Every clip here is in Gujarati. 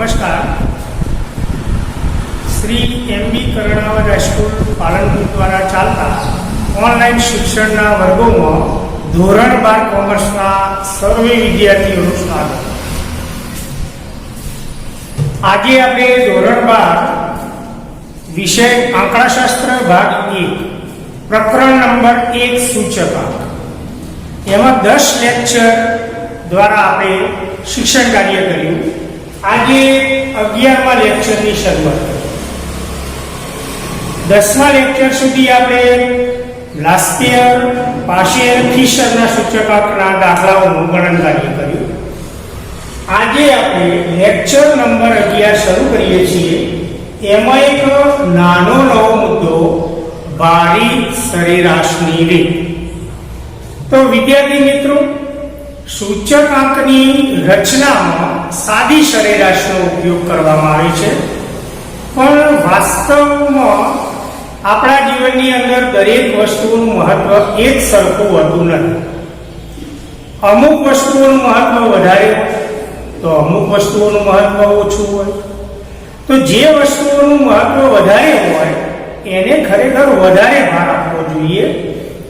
नमस्कार। श्री एम.बी. कर्णावर हाईस्कूल पालनपुर द्वारा चालता ऑनलाइन शिक्षण वर्गों में धोरण 12 कॉमर्स सर्वे विद्यार्थीओं स्वागत। आज आपणे धोरण 12 विषय आंकड़ाशास्त्र भाग 1 प्रकरण नंबर 1 सूचकांक एमां 10 लेक्चर द्वारा आपणे शिक्षण कार्य कर्युं। आज 11मा लेक्चर की शुरुआत। 10मा लेक्चर सुधी आपणे लास्पियर, पाशियर, फिशरना सूचकांकना दाखलाओनुं गणन कार्य कर्युं। आज आपणे लेक्चर नंबर 11 शुरू करीए छीए। एमां एक नानो नवो मुद्दो भारित सरेराशनी રીત। तो विद्यार्थी मित्रों, सूचकांकनी रचनामां सादी सरेराशनो उपयोग करवामां आवे छे, पण वास्तवमां आपणा जीवननी अंदर दरेक वस्तुनुं महत्व एक सरखुं होतुं नथी। अमुक वस्तुओनुं महत्व वधारे तो अमुक वस्तुओनुं महत्व ओछुं होय। तो जे वस्तुओनुं महत्व वधारे होय एने खरेखर वधारे भार आपવો જોઈએ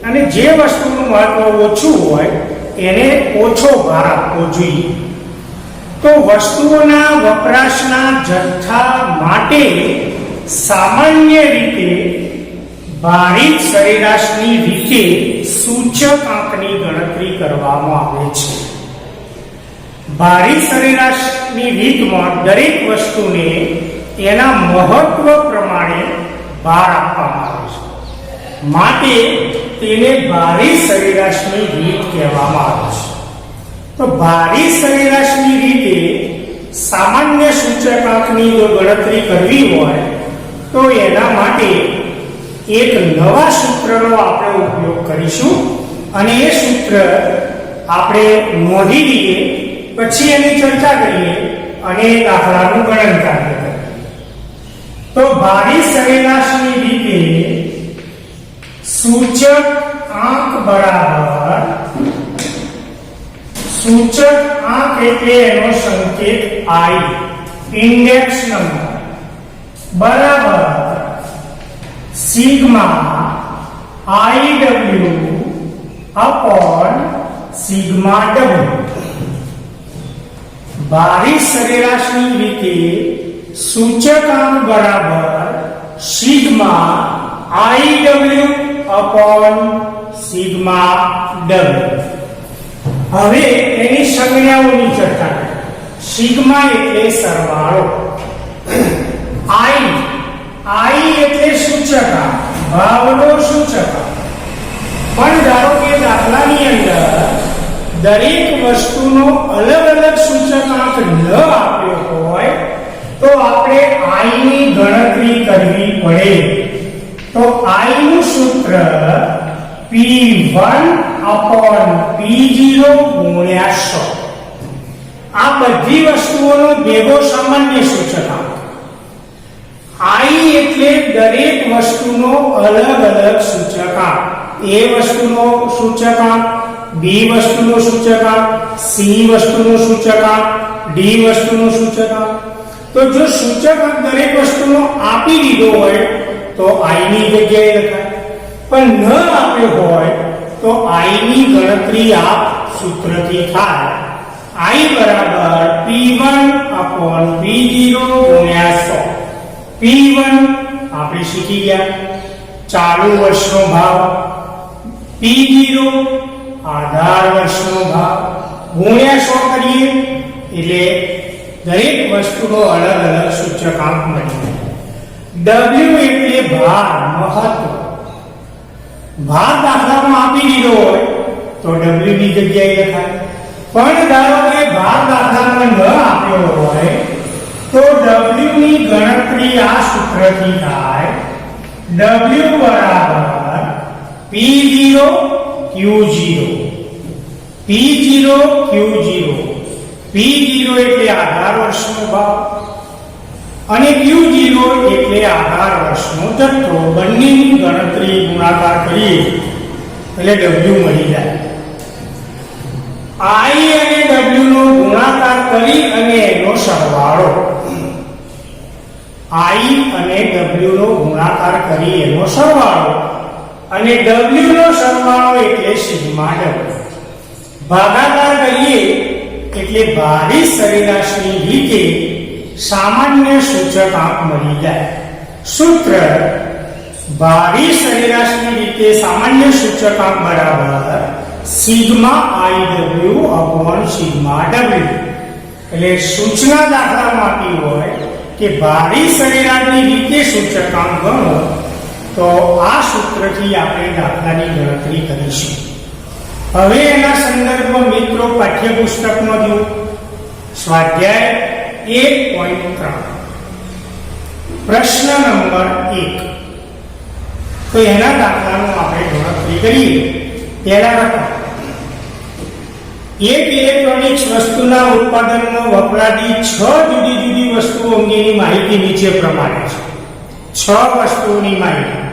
અને જે વસ્તુનું મહત્વ ઓછું હોય એને ઓછો ભાર આપવો જોઈએ। તો વસ્તુઓના વપરાશના જથ્થા માટે સામાન્ય રીતે ભારિત સરેરાશની રીતે સૂચકાંકની ગણતરી કરવામાં આવે છે। ભારિત સરેરાશની રીતમાં દરેક વસ્તુને એના મહત્વ પ્રમાણે ભાર આપવામાં આવે છે, માટે તેને ભારિત સરેરાશની રીત કહેવામાં આવે છે। તો ભારિત સરેરાશની રીતે સામાન્ય સૂચકાંકની જો ગણતરી કરવી હોય તો એના માટે એક નવા સૂત્રનો આપણે ઉપયોગ કરીશું અને એ સૂત્ર આપણે નોંધી લઈએ, પછી એની ચર્ચા કરીએ અને દાખલાનું ગણન કાર્ય કરીએ। તો ભારિત સરેરાશની રીતે सूचक आंक बराबर सूचक आंक एटले एनो संकेत I इंडेक्स नंबर बराबर sigma IW upon sigma W। भारित सरेराशनी रीते सूचकांक बराबर sigma IW upon sigma W। હવે એની સંજ્ઞાઓની ચર્ચા કરીએ। સિગ્મા એટલે સરવાળો, I એટલે સૂચકાંક, ભાવનો સૂચકાંક। પણ ધારો કે દાખલાની અંદર દરેક વસ્તુનો અલગ અલગ સૂચકાંક ન આપ્યો હોય તો આપણે I ની ગણતરી કરવી પડે। तो I નું સૂત્ર P1 upon P0 ગુણ્યા 100। આ બધી વસ્તુઓનો ભેગો સામાન્ય સૂચકાંક। I એટલે દરેક વસ્તુનો અલગ અલગ સૂચકાંક। A વસ્તુનો સૂચકાંક, B વસ્તુનો સૂચકાંક, C વસ્તુનો સૂચકાંક, D વસ્તુનો સૂચકાંક। તો જો સૂચકાંક દરેક વસ્તુનો આપી દીધો હોય तो I ની જગ્યાએ લખાય, પણ ન આપ્યો હોય તો I ની ગણતરી આ સૂત્રથી થાય। I બરાબર P1 upon P0 ગુણ્યા 100। P1 આપણે શીખી ગયા, ચાલુ વર્ષનો ભાવ, P0 આધાર વર્ષનો ભાવ, ગુણ્યા 100 કરીએ એટલે દરેક વસ્તુનો અલગ અલગ સૂચકાંક મળી જાય। W એટલે ભાર, महत्व। भार दाखलामां आपी दीधो होय तो W ની જગ્યાએ લખાય, પણ ધારો કે ભાર દાખલામાં ન આપ્યો હોય તો W ની ગણતરી આ સૂત્રથી થાય। W બરાબર P0 Q0, P0 Q0। P0 એટલે આધાર વર્ષનો ભાવ અને Q0 એટલે આધાર વર્ષનો જથ્થો। બંનેની ગણતરી ગુણાકાર કરીએ એટલે W મળી જાય। I અને W નો ગુણાકાર કરી અને એનો સરવાળો I અને W નો ગુણાકાર કરી એનો સરવાળો, અને W નો સરવાળો એટલે સિગ્મા W. ભાગાકાર કરીએ એટલે ભારી સરેરાશની રીતે સામાન્ય સૂચકાંક મળી જાય. સૂત્ર ભારી સરેરાશની રીતે સામાન્ય સૂચકાંક બરાબર sigma IW upon sigma W. એટલે સૂચના દાખલામાં આપી હોય કે ભારી સરેરાશની રીતે સૂચકાંક ગણો તો આ સૂત્રથી આપણે દાખલાની ગણતરી કરીશું. હવે એના સંદર્ભમાં મિત્રો પાઠ્યપુસ્તકમાં જો સ્વાધ્યાય 1.3 પ્રશ્ન નંબર 1, તો એના દાખલાનું આપણે ગણતરી કરીએ. પહેલા રકમ એક ઇલેક્ટ્રોનિક્સ વસ્તુના ઉત્પાદનમાં વપરાતી 6 જુદી જુદી વસ્તુઓ અંગેની માહિતી નીચે પ્રમાણે છે. 6 વસ્તુઓની માહિતી,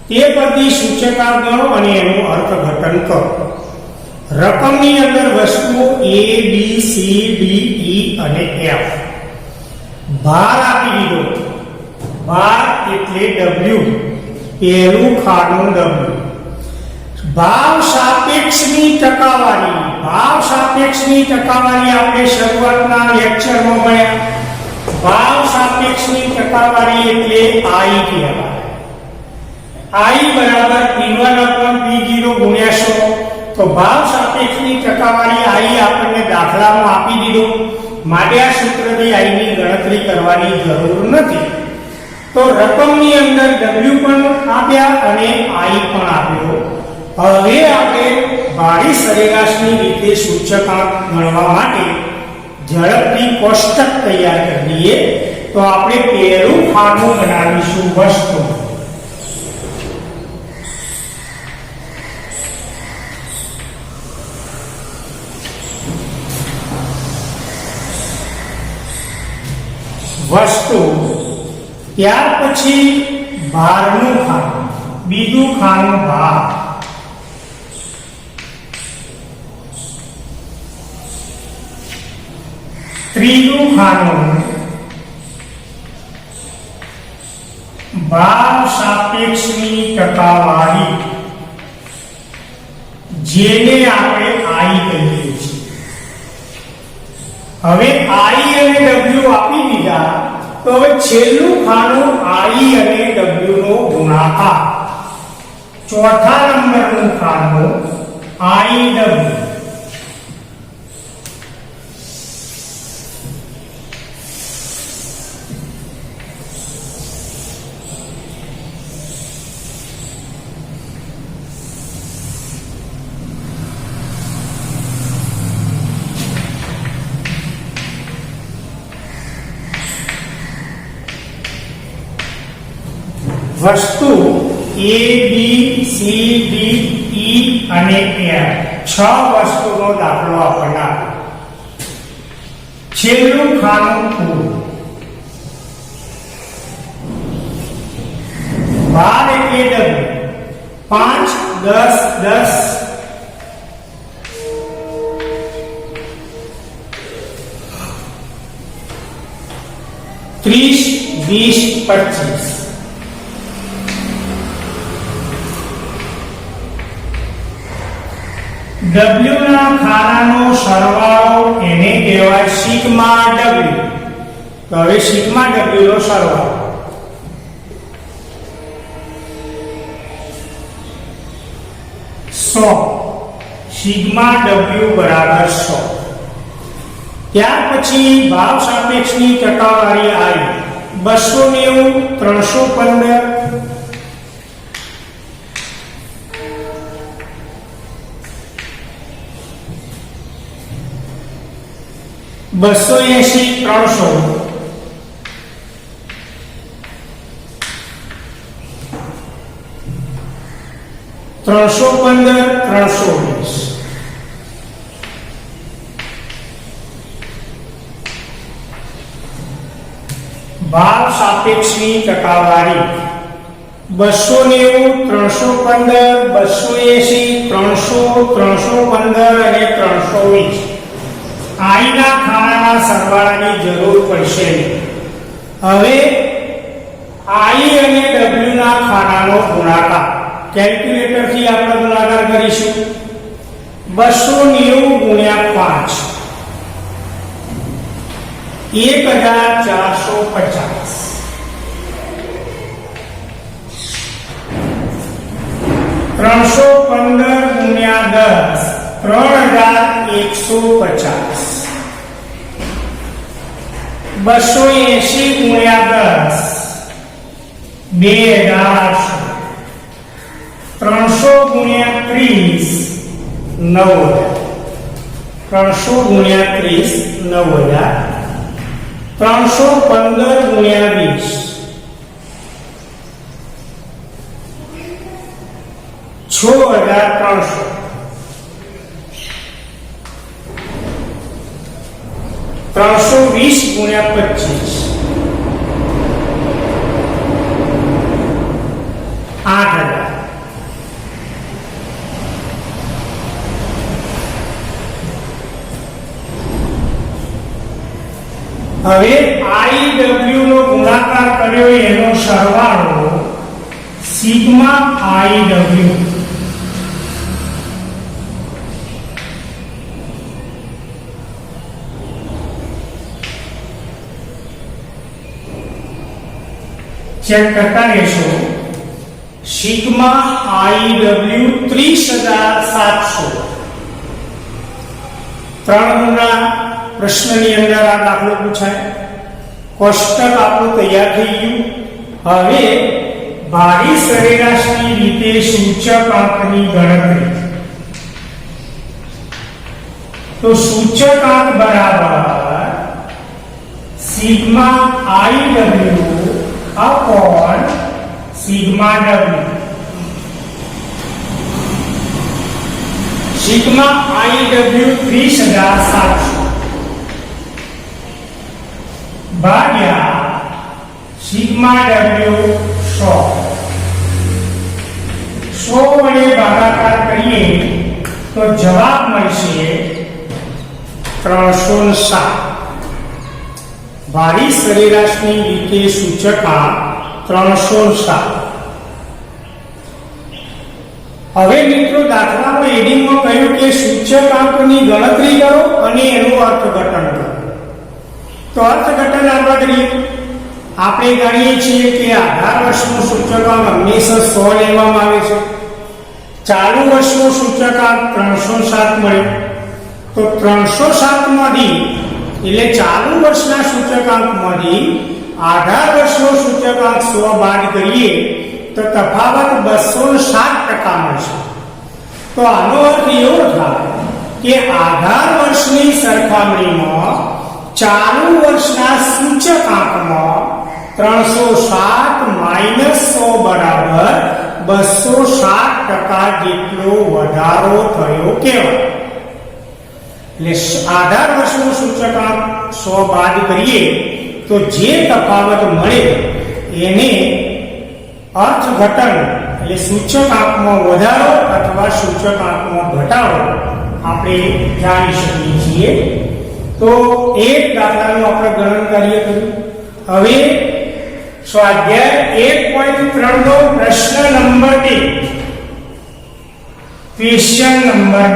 તે પરથી સૂચકાંક ગણો અને એનું અર્થઘટન કરો. રકમની અંદર વસ્તુઓ A, B, C, D, E અને F. ભાર આપી દીધો. ભાર એટલે W, પહેલું ખાનું W. ભાવ સાપેક્ષની ટકાવારી. ભાવ સાપેક્ષની ટકાવારી આપણે શરૂઆતના લેક્ચરમાં ભણ્યા. ભાવ સાપેક્ષની ટકાવારી એટલે I કહેવાય. I બરાબર P1/P0 ગુણ્યા 100. તો ભાવ સાપેક્ષની ટકાવારી I આપણને દાખલામાં આપી દીધો, માટે આ સૂત્રથી I ની ગણતરી કરવાની જરૂર નથી. તો રકમની અંદર W પણ આપ્યા અને I પણ આપ્યો. હવે આપણે ભારી સરેરાશની રીતે સૂચકાંક ગણવા માટે ઝડપથી કોષ્ટક તૈયાર કરી દઈએ. તો આપણે પહેલું ખાનું બનાવીશું વસ્તુ. વસ્તુ, ત્યાર પછી ભારનું ખાનું, બીજું ખાનું ભાર, ત્રીજું ખાનું ભાવ સાપેક્ષની ટકાવારી, જેને આપણે I કહીએ છીએ. હવે I અને W આપી દીધા, તો હવે છેલ્લું ખાનું I અને W નો ગુણાકાર. ચોથા નંબરનું ખાનું IW. વસ્તુ A, B, C, D, E અને F, 6 વસ્તુનો દાખલો આપણને આપ્યો. છેલ્લું ખાનું કુલ. ભાર એટલે W, 5, 10, 10, 30, 20, 25. W ના ખાનાનો સરવાળો એને કહેવાય સિગ્મા W. તો હવે સિગ્મા W નો સરવાળો. સિગ્મા W બરાબર 100. ત્યાર પછી ભાવ સાપેક્ષની ટકાવારી I 290, 315, 280, 300, 315, 320. ભાવ સાપેક્ષની ટકાવારી 290, 315, 280, 300, 315 અને 320. I ના ખાનાના સરવાળાની જરૂર પડશે. હવે I અને W ના ખાનાનો ગુણાકાર કેલ્ક્યુલેટર થી આપણે ગુણાકાર કરીશું 290 ગુણ્યા 5 1450 315 ગુણ્યા 10 3150 280 ગુણ્યા 10 2800 300 ગુણ્યા 30 9000 300 ગુણ્યા 30 9000 315 ગુણ્યા 20 6300 320 ગુણ્યા 25 8000 હવે IW નો ગુણાકાર કર્યો એનો સરવાળો સિગ્મા IW ચેક કરતા રહેશો સિગ્મા IW 30700 ત્રણ ગુણા પ્રશ્નની અંદર આ દાખલો પૂછાય કોષ્ટક આપણું તૈયાર થઈ ગયું હવે ભારી સરેરાશની રીતે સૂચકાંકની ગણતરી તો સૂચકાંક બરાબર sigma IW upon sigma W sigma IW 30700 ભાગ્યા સિગ્મા W 100 વડે ભાગાકાર કરીએ તો જવાબ મળશે 307 ભારી સરેરાશની રીતે સૂચકાંક 307 હવે મિત્રો દાખલામાં હેડિંગમાં કહ્યું કે સૂચકાંકની ગણતરી કરો અને એનું અર્થઘટન કરો તો અર્થઘટન આપણે કરીએ આપણે જાણીએ છીએ કે આધાર વર્ષનું સૂચકાંક હંમેશા 100 લેવામાં આવે છે ચાલુ વર્ષનું સૂચકાંક 307 મળ્યો તો 307 માંથી એટલે ચાલુ વર્ષના સૂચકાંકમાંથી આધાર વર્ષનો સૂચકાંક 100 બાદ કરીએ તો તફાવત 207% મળશે તો આનો અર્થ એવો થાય કે આધાર વર્ષની સરખામણીમાં ચાલુ વર્ષના સૂચકાંકમાં 307 માઈનસ 100 બરાબર 207% જેટલો વધારો થયો કહેવાય એટલે આધાર વર્ષનું સૂચકાંક 100 બાદ કરીએ તો જે તફાવત મળે એને અર્થઘટન એટલે સૂચકાંકમાં વધારો અથવા સૂચકાંકમાં ઘટાડો આપણે જાણી શકીએ છીએ તો એક દાખલાનું આપણે ગણન કાર્ય કર્યું હવે સ્વાધ્યાય 1.3 નો પ્રશ્ન નંબર 1 ક્વેશ્ચન નંબર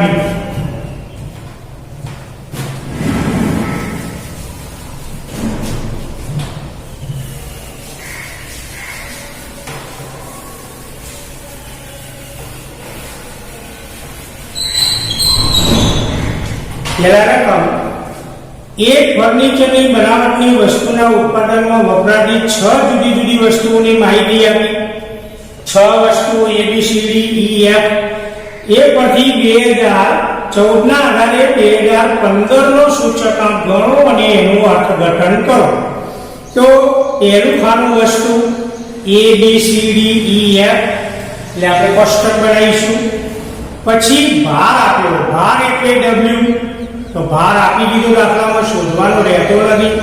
2 રકમ એક ફર્નિચરની બનાવટની વસ્તુના ઉત્પાદનમાં વપરાતી 6 જુદી જુદી વસ્તુઓની માહિતી આપી 6 વસ્તુઓ ABCD EF એ પરથી 2014 ના આધારે 2015 નો સૂચકાંક ગણો અને એનું અર્થઘટન કરો તો પહેલું ખાનું વસ્તુ ABCD EF એટલે આપણે કોષ્ટક બનાવીશું પછી ભાર આપ્યો ભાર એટલે W તો ભાર આપી દીધો દાખલામાં શોધવાનો રહેતો નથી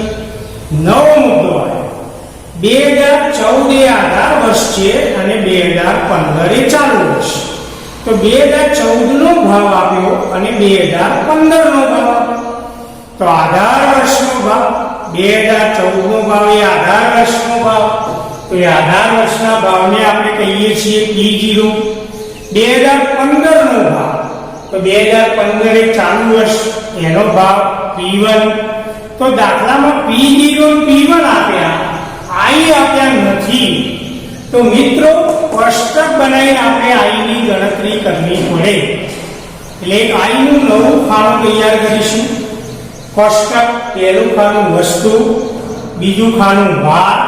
નવો મુદ્દો આવ્યો 2014 એ આધાર વર્ષ છે અને 2015 એ ચાલુ વર્ષ તો 2014 નો ભાવ આપ્યો અને 2015 નો ભાવ આપ્યો તો આધાર વર્ષનો ભાવ 2014 નો ભાવ એ આધાર વર્ષનો ભાવ તો એ આધાર વર્ષના ભાવને આપણે કહીએ છીએ P0. 2015 નો ભાવ, તો 2015 એ ચાલુ વર્ષ, એનો ભાવ P1. તો દાખલામાં P0 P1 આપ્યા, I આપ્યા નથી. તો મિત્રો કોષ્ટક બનાવીને આપણે I ની ગણતરી કરવી પડે. એટલે I નું નવું ખાનું તૈયાર કરીશું. કોષ્ટક, પહેલું ખાનું વસ્તુ, બીજું ખાનું ભાર,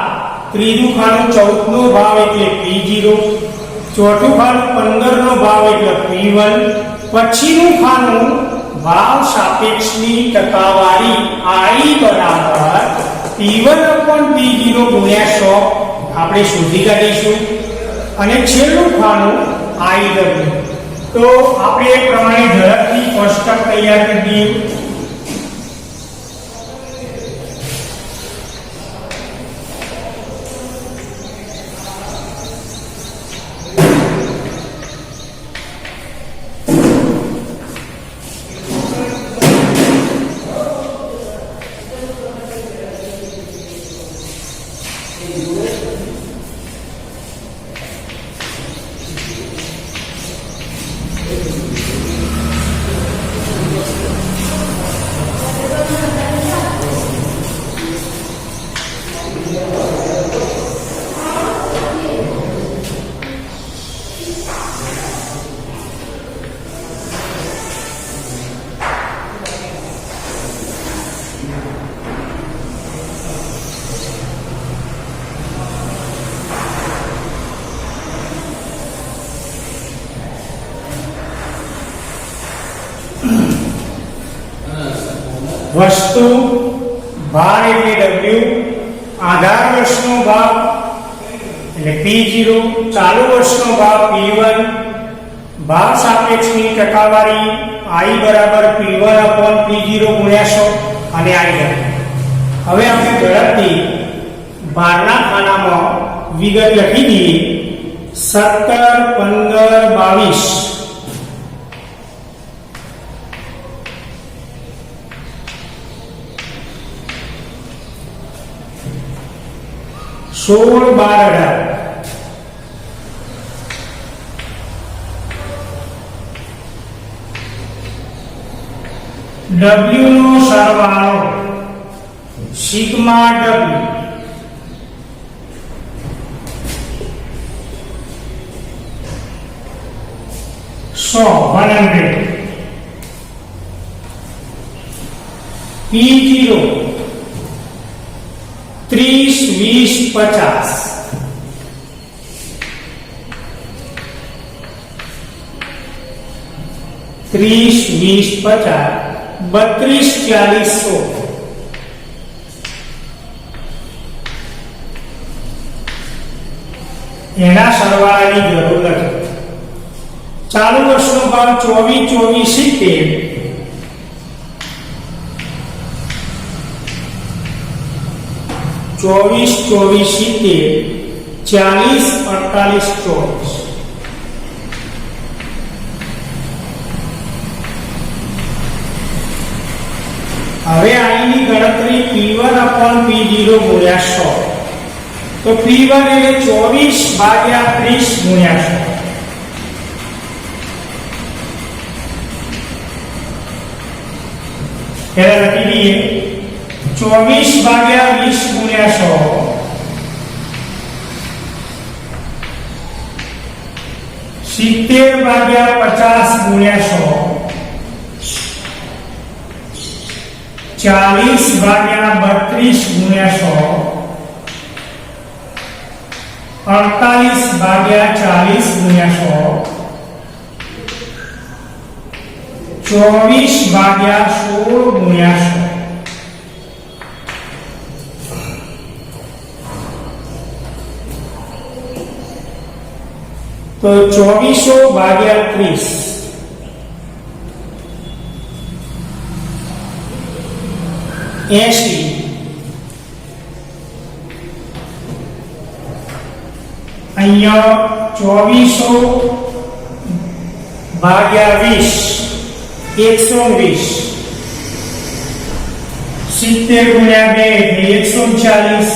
ત્રીજું ખાનું 14 નો ભાવ એટલે P0, ચોથું ખાનું 15 નો ભાવ એટલે P1, પછીનું ખાનું ભાવ સાપેક્ષની ટકાવારી I બરાબર P1/P0 ગુણ્યા 100 આપણે શોધી કાઢીશું. અને છેલ્લું ખાનું IW. તો આપણે એ પ્રમાણે ઝડપથી કોષ્ટક તૈયાર કરી દઈએ. વસ્તુ, ભાર એટલે W, આધાર વર્ષનો ભાવ એટલે P0, ચાલુ વર્ષનો ભાવ P1, ભાવ સાપેક્ષની ટકાવારી I બરાબર P1/P0 ગુણ્યા 100 અને I. હવે આપણે ઝડપથી ભારના ખાનામાં વિગત લખી દઈએ. 17, 15, 22. 16, 12, 18. W નો સરવાળો સિગ્મા W 100 P0 30, 20, 50. 30, 20, 50, 32, 40, 100. એના સરવાળાની જરૂર નથી. ચાલુ વર્ષનો ભાવ 24, 24, 70. 24, 24, 70, 40, 48, 24. હવે આની ગણતરી P1/P0 ગુણ્યા 100. તો P1 એટલે 24/30 ગુણ્યા 100. પહેલા લખી દઈએ 24/20 ગુણ્યા 100. 70/50 ગુણ્યા 100. 40/32 ગુણ્યા 100. 48/40 ગુણ્યા 100. 24/16 ગુણ્યા 100. તો 24/30 80. અહીંયા 24/20 120. 70 ગુણ્યા 2 એટલે 140.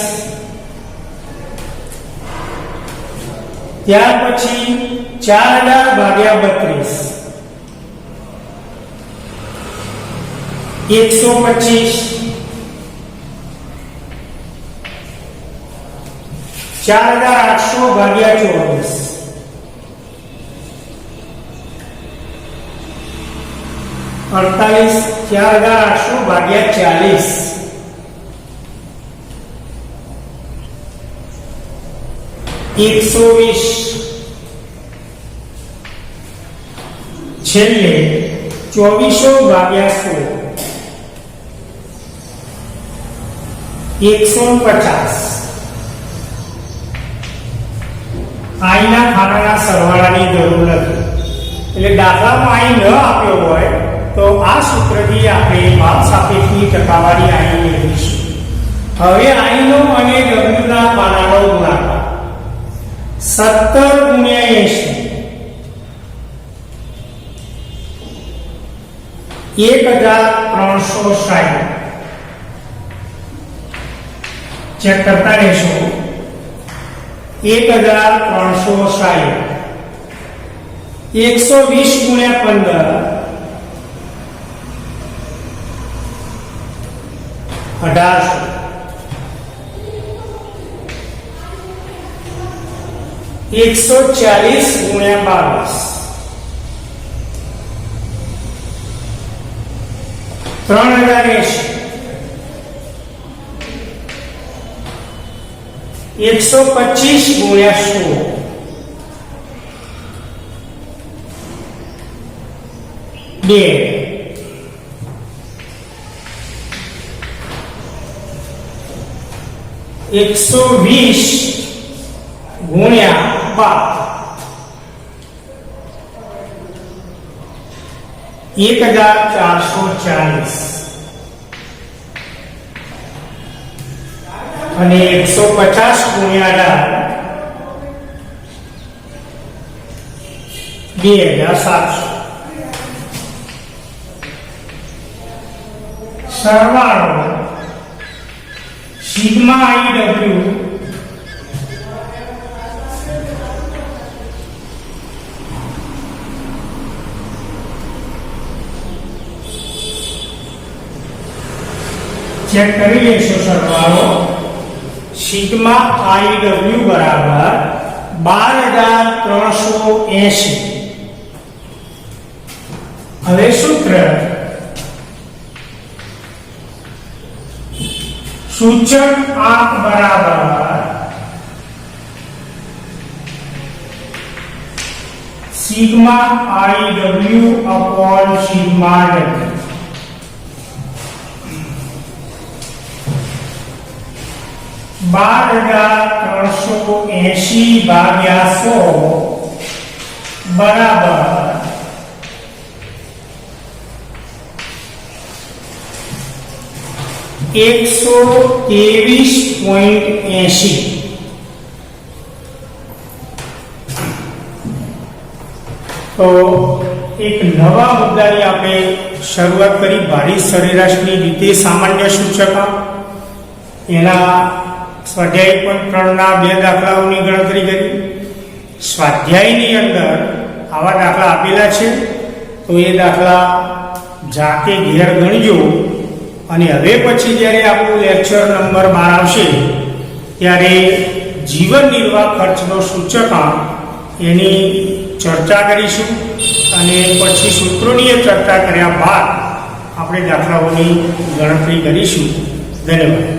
ત્યાર પછી 4000 ભાગ્યા 32 125 4800 ભાગ્યા 24 48 4800 ભાગ્યા 40 120 છેલ્લે 2400 ભાગ્યા 16 150 આઈના ખાનાના સરવાળાની જરૂર નથી એટલે દાખલામાં આઈ ન આપ્યો હોય તો આ સૂત્રથી આપણે માપ સાપેક્ષની ટકાવારી આઈ મેળવીશું. હવે આઈનો અને ડબલ્યુના ખાનાનો ગુણાકાર 17 ગુણ્યા 80 1360 ચેક કરતા રહેશો. 1360 120 ગુણ્યા 15 1800 140 ગુણ્યા 22 3080 125 ગુણ્યા 16 120 ગુણ્યા 12 1440 અને 150 ગુણ્યા 2700 સરવાળો સિગ્મા આઈ ડબલ્યુ ચેક કરી લેશો. સરવાળો સિગ્મા આઈ ડબલ્યુ બરાબર 12380. હવે સૂત્ર સૂચક આંક બરાબર સિગ્મા આઈ ડબલ્યુ અપોન સિગ્મા ડબલ્યુ. $12,380 ભાગ્યા 100 બરાબર 123.80. તો એક નવા મુદ્દાની આપણે શરૂઆત કરી. ભારી સરેરાશની રીતે સામાન્ય સૂચકાંક એના સ્વાધ્યાય પણ 3ના 2 દાખલાઓની ગણતરી કરી. સ્વાધ્યાયની અંદર આવા દાખલા આપેલા છે તો એ દાખલા જાતે ઘેર ગણજો. અને હવે પછી જ્યારે આપણું લેક્ચર નંબર 12 આવશે ત્યારે જીવન નિર્વાહ ખર્ચનો સૂચકાંક એની ચર્ચા કરીશું. અને પછી સૂત્રોની ચર્ચા કર્યા બાદ આપણે દાખલાઓની ગણતરી કરીશું. ધન્યવાદ.